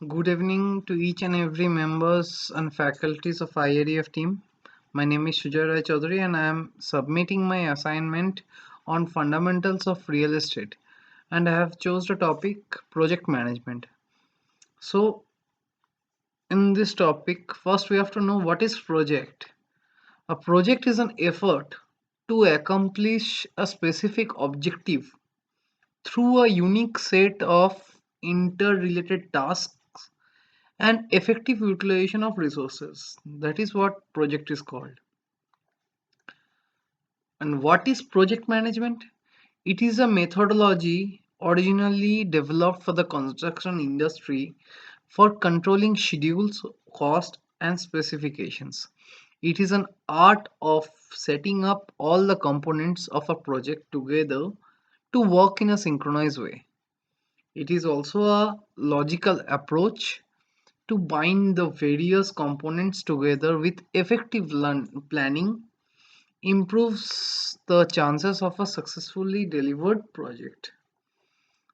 Good evening to each and every members and faculties of IADF team. My name is Sujay Rai Chaudhary and I am submitting my assignment on fundamentals of real estate, and I have chose the topic project management. So in this topic, first we have to know what is project. A project is an effort to accomplish a specific objective through a unique set of interrelated tasks and effective utilization of resources. That is what project is called. And what is project management? It is a methodology originally developed for the construction industry for controlling schedules, cost, and specifications. It is an art of setting up all the components of a project together to work in a synchronized way. It is also a logical approach to bind the various components together with effective planning improves the chances of a successfully delivered project.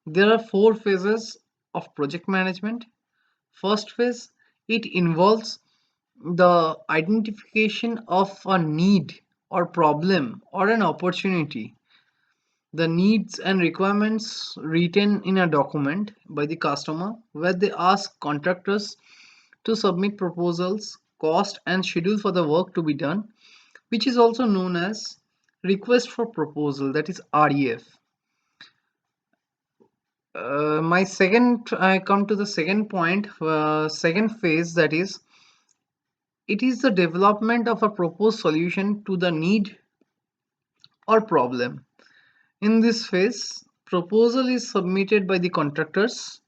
There are four phases of project management. First phase, it involves the identification of a need or problem or an opportunity. The needs and requirements written in a document by the customer where they ask contractors to submit proposals, cost, and schedule for the work to be done, which is also known as request for proposal, that is REF. I come to the second point, second phase, that is, it is the development of a proposed solution to the need or problem. In this phase, proposal is submitted by the contractors,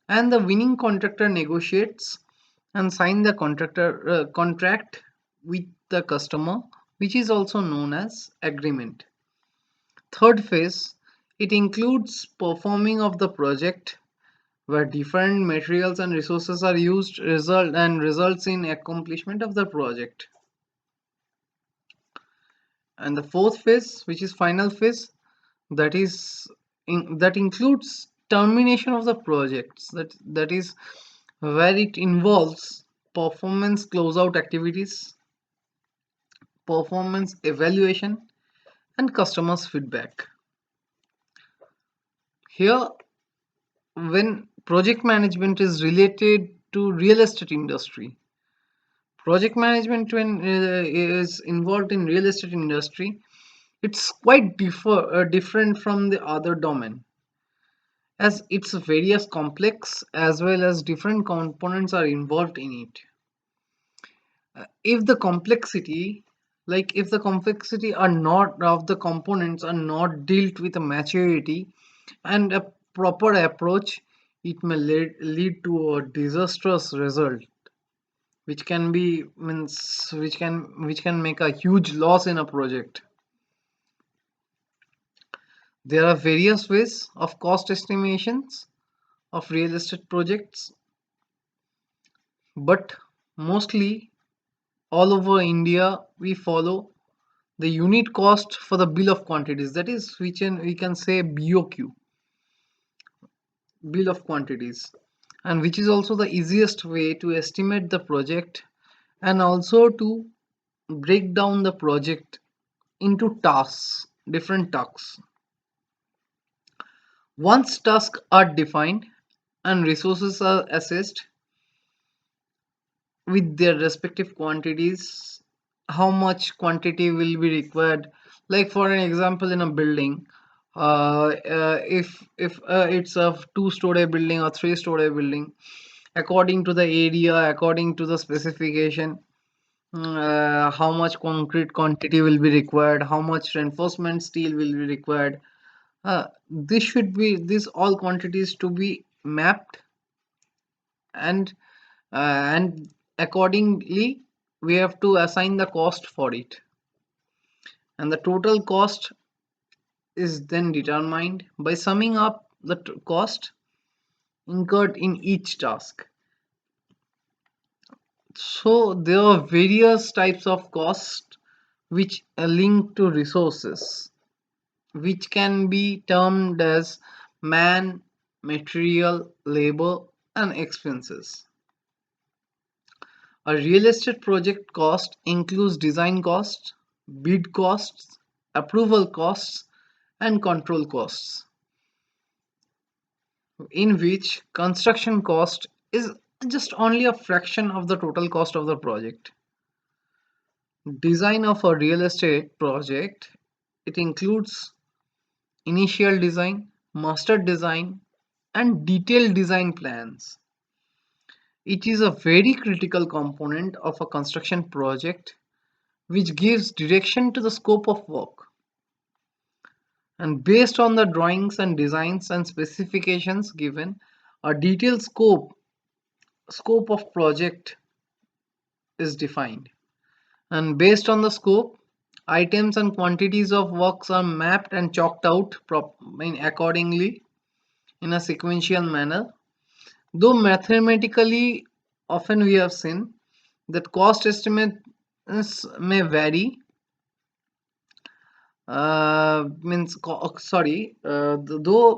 and the winning contractor negotiates and sign the contract with the customer, which is also known as agreement. Third phase, it includes performing of the project where different materials and resources are used results in accomplishment of the project. And the fourth phase, which is final phase, that is that includes termination of the projects, that is where it involves performance closeout activities, performance evaluation, and customers feedback. Here, when project management is related to real estate industry, project management when is involved in real estate industry, it's quite different from the other domain, as it's various complex as well as different components are involved in it. If the complexity, if the complexity are not of the components are not dealt with a maturity and a proper approach, it may lead to a disastrous result, which can be means which can make a huge loss in a project. There are various ways of cost estimations of real estate projects, but mostly all over India we follow the unit cost for the bill of quantities, that is which we can say BOQ, bill of quantities, and which is also the easiest way to estimate the project and also to break down the project into tasks, different tasks. Once tasks are defined and resources are assessed with their respective quantities, how much quantity will be required. Like for an example, in a building, if it's a two-story building or three-story building, according to the area, according to the specification, how much concrete quantity will be required, how much reinforcement steel will be required. This all quantities to be mapped, and and accordingly we have to assign the cost for it, and the total cost is then determined by summing up the cost incurred in each task. So there are various types of cost which are linked to resources, which can be termed as man, material, labor, and expenses. A real estate project cost includes design costs, bid costs, approval costs, and control costs, in which construction cost is just only a fraction of the total cost of the project. Design of a real estate project, it includes initial design, master design, and detailed design plans. It is a very critical component of a construction project which gives direction to the scope of work. And based on the drawings and designs and specifications given, a detailed scope of project is defined. And based on the scope, items and quantities of works are mapped and chalked out accordingly in a sequential manner. Though mathematically, often we have seen that cost estimates may vary. Though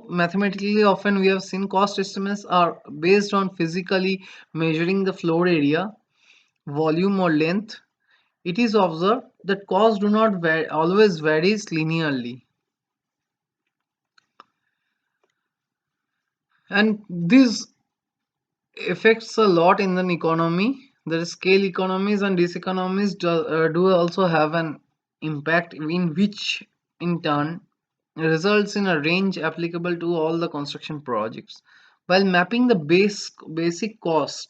mathematically often we have seen cost estimates are based on physically measuring the floor area, volume or length, it is observed that costs do not always varies linearly. And this affects a lot in an economy. The scale economies and diseconomies do also have an impact, in which in turn results in a range applicable to all the construction projects. While mapping the basic costs,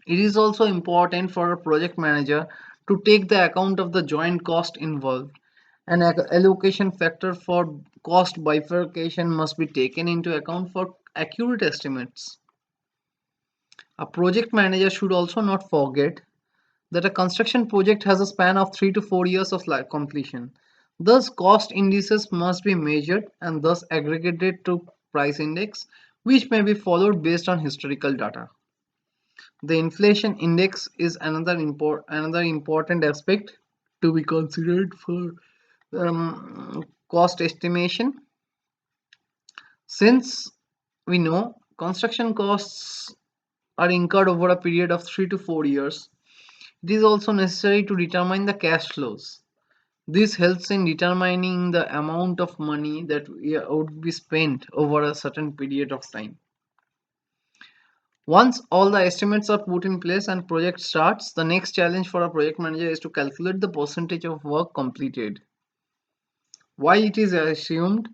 it is also important for a project manager to take the account of the joint cost involved. An allocation factor for cost bifurcation must be taken into account for accurate estimates. A project manager should also not forget that a construction project has a span of 3 to 4 years of completion. Thus, cost indices must be measured and thus aggregated to price index, which may be followed based on historical data. The inflation index is another important aspect to be considered for cost estimation. Since we know construction costs are incurred over a period of 3 to 4 years, it is also necessary to determine the cash flows. This helps in determining the amount of money that would be spent over a certain period of time. Once all the estimates are put in place and project starts, the next challenge for a project manager is to calculate the percentage of work completed. While it is assumed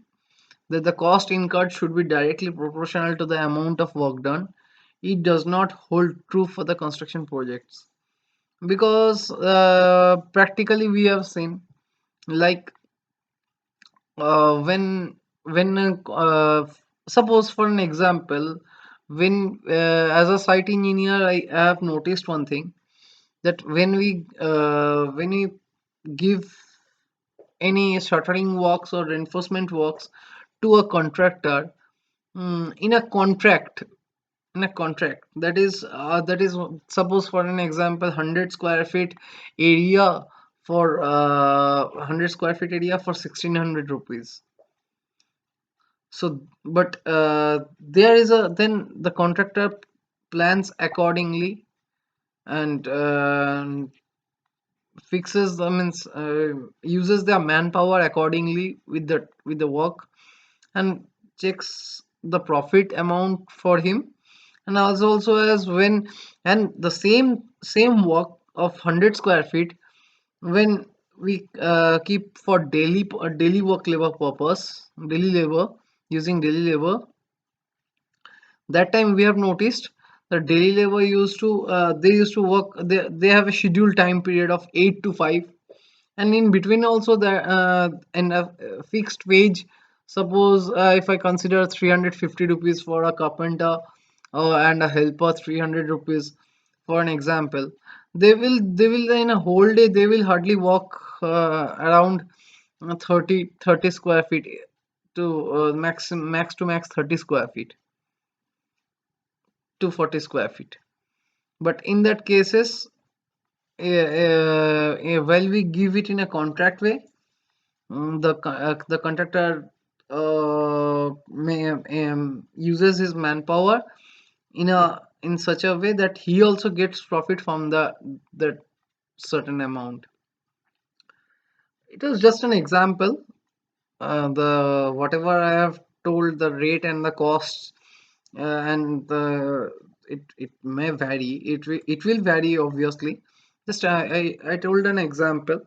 that the cost incurred should be directly proportional to the amount of work done, it does not hold true for the construction projects. Because practically we have seen, like when suppose for an example, when as a site engineer I have noticed one thing, that when we give any shuttering works or reinforcement works to a contractor, in a contract that is suppose for an example 100 square feet area for 100 square feet area for 1600 rupees. So but there is a then the contractor plans accordingly and fixes the means uses their manpower accordingly with the work, and checks the profit amount for him. And also as when and the same work of 100 square feet, when we keep for daily work labor purpose, daily labor, using daily labor, that time we have noticed that daily labor used to work, they have a scheduled time period of 8 to 5, and in between also the and a fixed wage. Suppose if I consider 350 rupees for a carpenter and a helper 300 rupees for an example, they will in a whole day they will hardly walk around 30 square feet to max to max 30 square feet to 40 square feet. But in that cases, while we give it in a contract way, the contractor uses his manpower in such a way that he also gets profit from the certain amount. It was just an example. The whatever I have told, the rate and the costs, and the it may vary. It will vary, obviously. Just I told an example,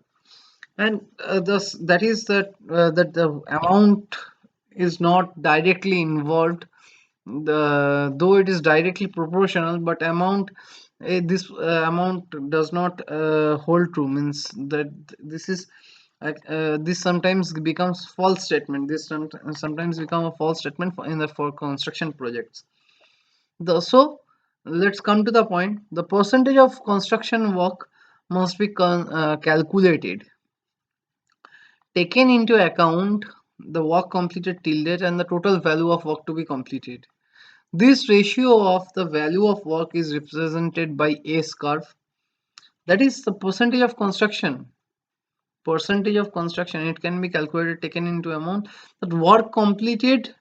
and thus that the amount is not directly involved, though it is directly proportional, but this amount does not hold true, means that this is this sometimes becomes false statement. Sometimes become a false statement for construction projects. So let's come to the point. The percentage of construction work must be calculated, taken into account the work completed till date and the total value of work to be completed. This ratio of the value of work is represented by S curve. That is the percentage of construction. Percentage of construction. It can be calculated, taken into amount that work completed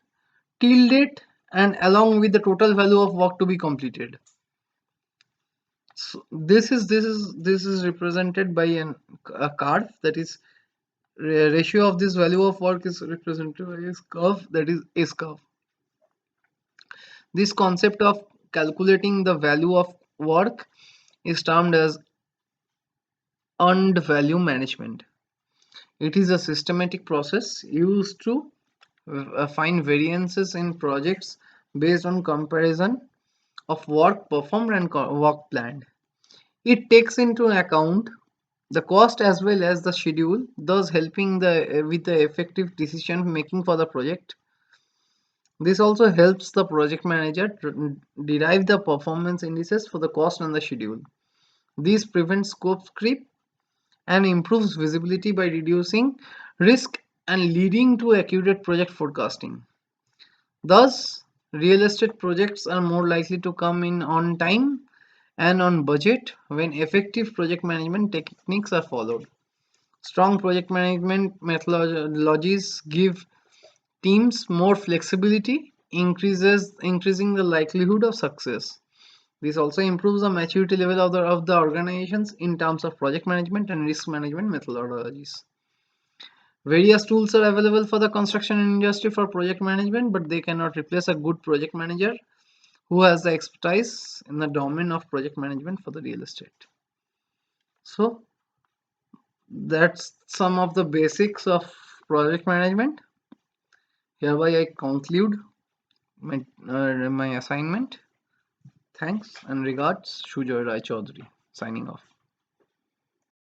till date and along with the total value of work to be completed. So this is represented by a curve, that is ratio of this value of work is represented by a curve, that is S curve. This concept of calculating the value of work is termed as earned value management. It is a systematic process used to find variances in projects based on comparison of work performed and work planned. It takes into account the cost as well as the schedule, thus helping with the effective decision making for the project. This also helps the project manager to derive the performance indices for the cost and the schedule. This prevents scope creep and improves visibility by reducing risk and leading to accurate project forecasting. Thus, real estate projects are more likely to come in on time and on budget when effective project management techniques are followed. Strong project management methodologies give teams more flexibility, increasing the likelihood of success. This also improves the maturity level of the organizations in terms of project management and risk management methodologies. Various tools are available for the construction industry for project management, but they cannot replace a good project manager who has the expertise in the domain of project management for the real estate. So that's some of the basics of project management. Hereby I conclude my assignment. Thanks and regards, Shujoy Rai Chaudhary, signing off.